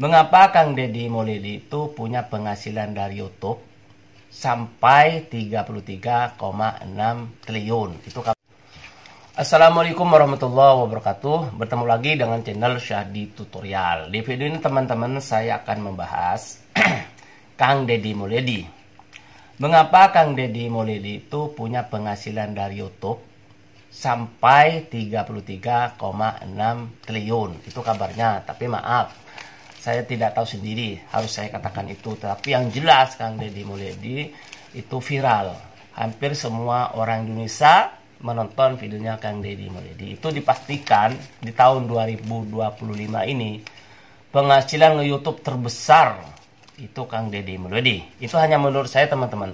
Mengapa Kang Deddy Mulyadi itu punya penghasilan dari YouTube sampai 33,6 triliun? Assalamualaikum warahmatullahi wabarakatuh. Bertemu lagi dengan channel Syahdi Tutorial. Di video ini teman-teman saya akan membahas Kang Deddy Mulyadi. Mengapa Kang Deddy Mulyadi itu punya penghasilan dari YouTube sampai 33,6 triliun? Itu kabarnya, tapi maaf, saya tidak tahu sendiri, harus saya katakan itu. Tapi yang jelas Kang Deddy Mulyadi itu viral. Hampir semua orang Indonesia menonton videonya Kang Deddy Mulyadi. Itu dipastikan di tahun 2025 ini penghasilan YouTube terbesar itu Kang Deddy Mulyadi. Itu hanya menurut saya teman-teman.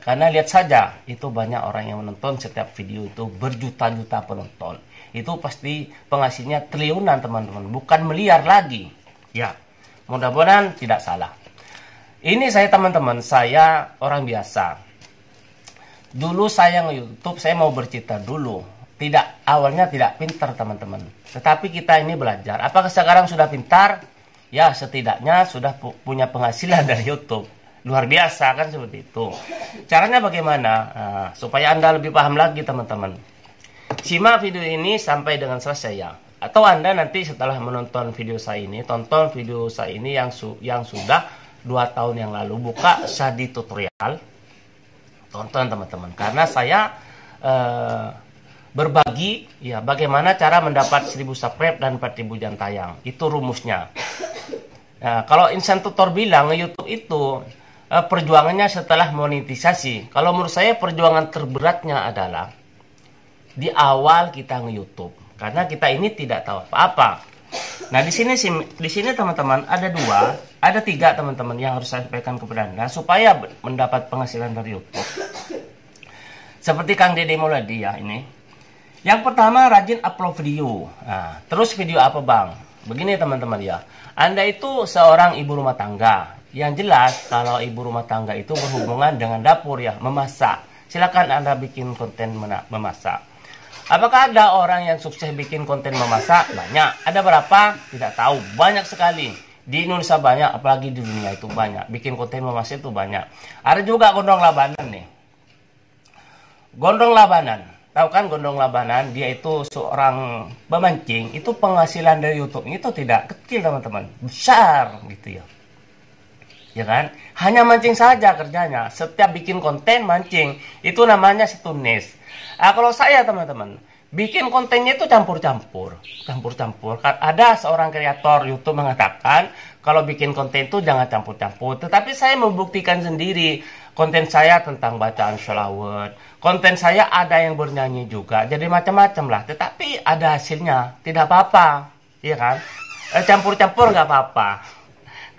Karena lihat saja, itu banyak orang yang menonton setiap video itu, berjuta-juta penonton. Itu pasti penghasilnya triliunan teman-teman, bukan miliar lagi. Ya, mudah-mudahan tidak salah. Ini saya teman-teman, saya orang biasa. Dulu saya nge-YouTube, saya mau bercerita dulu. Awalnya tidak pintar teman-teman. Tetapi kita ini belajar. Apakah sekarang sudah pintar? Ya, setidaknya sudah punya penghasilan dari YouTube. Luar biasa kan seperti itu. Caranya bagaimana? Nah, supaya Anda lebih paham lagi teman-teman. Simak video ini sampai dengan selesai ya. Atau Anda nanti setelah menonton video saya ini, tonton video saya ini yang sudah 2 tahun yang lalu, buka Syahdi Tutorial, tonton teman-teman. Karena saya berbagi ya bagaimana cara mendapat 1000 subscribe dan 4000 jam tayang. Itu rumusnya. Nah, kalau Insan Tutor bilang YouTube itu perjuangannya setelah monetisasi. Kalau menurut saya perjuangan terberatnya adalah di awal kita nge-YouTube. Karena kita ini tidak tahu apa-apa. Nah, di sini teman-teman ada 3 teman-teman yang harus saya sampaikan kepada Anda supaya mendapat penghasilan dari YouTube. Seperti Kang Deddy Mulyadi ya ini. Yang pertama, rajin upload video. Nah, terus video apa bang? Begini teman-teman ya. Anda itu seorang ibu rumah tangga. Yang jelas kalau ibu rumah tangga itu berhubungan dengan dapur ya, memasak. Silakan Anda bikin konten memasak. Apakah ada orang yang sukses bikin konten memasak? Banyak. Ada berapa? Tidak tahu. Banyak sekali. Di Indonesia banyak, apalagi di dunia itu banyak. Bikin konten memasak itu banyak. Ada juga Gondong Labanan nih. Gondong Labanan. Tahu kan Gondong Labanan? Dia itu seorang pemancing. Itu penghasilan dari YouTube itu tidak kecil teman-teman. Besar gitu ya. Ya kan? Hanya mancing saja kerjanya. Setiap bikin konten mancing. Itu namanya setunis. Nah, kalau saya teman-teman bikin kontennya itu campur-campur. Ada seorang kreator YouTube mengatakan kalau bikin konten itu jangan campur-campur. Tetapi saya membuktikan sendiri. Konten saya tentang bacaan sholawat. Konten saya ada yang bernyanyi juga. Jadi macam-macam lah. Tetapi ada hasilnya. Tidak apa-apa. Iya kan? Campur-campur nggak apa-apa.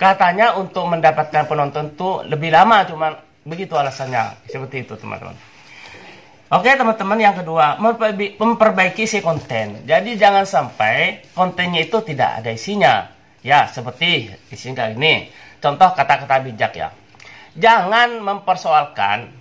Katanya untuk mendapatkan penonton itu lebih lama. Cuman begitu alasannya. Seperti itu teman-teman. Oke teman-teman, yang kedua, memperbaiki si konten. Jadi jangan sampai kontennya itu tidak ada isinya. Ya, seperti isinya kali ini. Contoh kata-kata bijak ya. Jangan mempersoalkan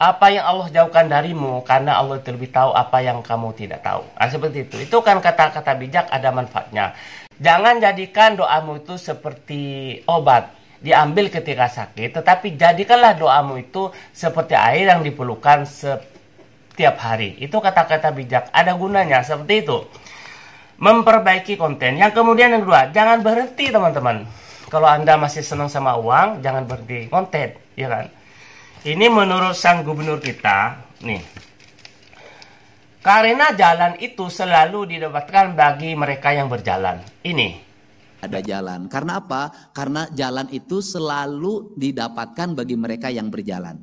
apa yang Allah jauhkan darimu, karena Allah lebih tahu apa yang kamu tidak tahu. Nah, seperti itu. Itu kan kata-kata bijak, ada manfaatnya. Jangan jadikan doamu itu seperti obat. Diambil ketika sakit, tetapi jadikanlah doamu itu seperti air yang diperlukan setiap hari. Itu kata-kata bijak, ada gunanya seperti itu. Memperbaiki konten. Yang kemudian yang kedua, jangan berhenti teman-teman. Kalau Anda masih senang sama uang, jangan berhenti konten, ya kan? Ini menurut sang gubernur kita, nih. Karena jalan itu selalu didapatkan bagi mereka yang berjalan. Ini ada jalan. Karena apa? Karena jalan itu selalu didapatkan bagi mereka yang berjalan.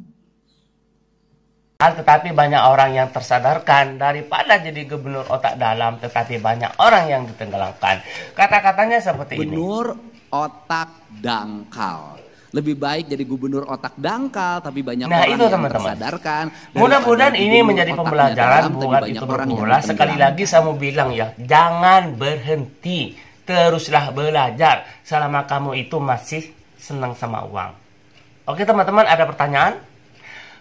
Tetapi banyak orang yang tersadarkan daripada jadi gubernur otak dalam, tetapi banyak orang yang ditenggelamkan. Kata-katanya seperti ini. Gubernur otak dangkal. Lebih baik jadi gubernur otak dangkal, tapi banyak orang itu, yang tersadarkan. Mudah-mudahan ini menjadi pembelajaran buat itu bermula. Sekali lagi saya mau bilang ya, jangan berhenti. Teruslah belajar selama kamu itu masih senang sama uang. Oke teman-teman, ada pertanyaan?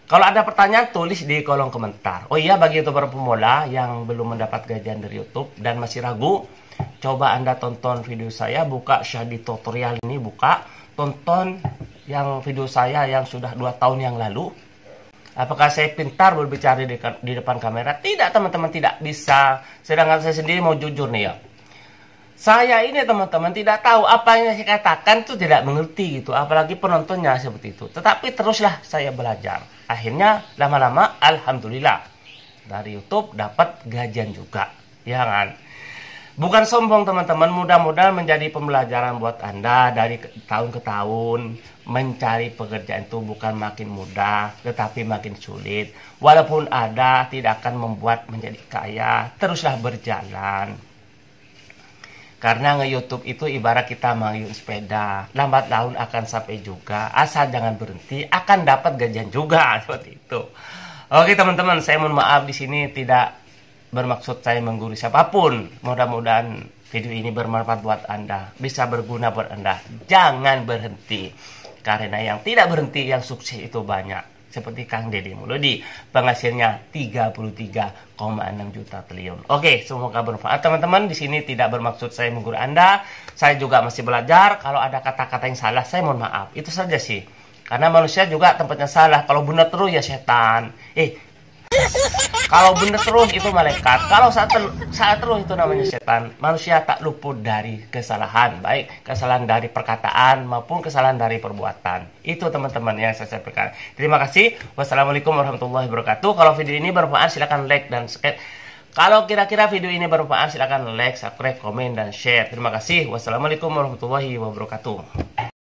Kalau ada pertanyaan, tulis di kolom komentar. Oh iya, bagi youtuber pemula yang belum mendapat gajian dari YouTube dan masih ragu, Coba Anda tonton video saya, buka Syahdi tutorial ini, buka, tonton yang video saya yang sudah 2 tahun yang lalu. Apakah saya pintar berbicara di depan kamera? Tidak teman-teman, tidak bisa. Sedangkan saya sendiri mau jujur nih ya. Saya ini teman-teman tidak tahu apa yang saya katakan itu tidak mengerti gitu. Apalagi penontonnya seperti itu. Tetapi teruslah saya belajar. Akhirnya lama-lama alhamdulillah dari YouTube dapat gajian juga. Ya kan? Bukan sombong teman-teman, mudah-mudahan menjadi pembelajaran buat Anda dari tahun ke tahun. Mencari pekerjaan itu bukan makin mudah, tetapi makin sulit. Walaupun ada, tidak akan membuat menjadi kaya. Teruslah berjalan. Karena nge-YouTube itu ibarat kita mengayun sepeda. Lambat laun akan sampai juga. Asal jangan berhenti, akan dapat gajian juga. Seperti itu. Oke teman-teman, saya mohon maaf di sini tidak bermaksud saya menggurui siapapun. Mudah-mudahan video ini bermanfaat buat Anda, bisa berguna buat Anda. Jangan berhenti, karena yang tidak berhenti yang sukses itu banyak. Seperti Kang Deddy Mulyadi, penghasilnya 33,6 juta triliun. Oke, semoga bermanfaat teman-teman. Di sini tidak bermaksud saya menggurui Anda. Saya juga masih belajar. Kalau ada kata-kata yang salah, saya mohon maaf. Itu saja sih. Karena manusia juga tempatnya salah. Kalau benar terus ya setan. Kalau benar terus itu malaikat. Kalau saat terus itu namanya setan. Manusia tak luput dari kesalahan, baik kesalahan dari perkataan maupun kesalahan dari perbuatan. Itu teman-teman yang saya sampaikan. Terima kasih. Wassalamualaikum warahmatullahi wabarakatuh. Kalau video ini bermanfaat silakan like dan subscribe. Kalau kira-kira video ini bermanfaat silakan like, subscribe, komen dan share. Terima kasih. Wassalamualaikum warahmatullahi wabarakatuh.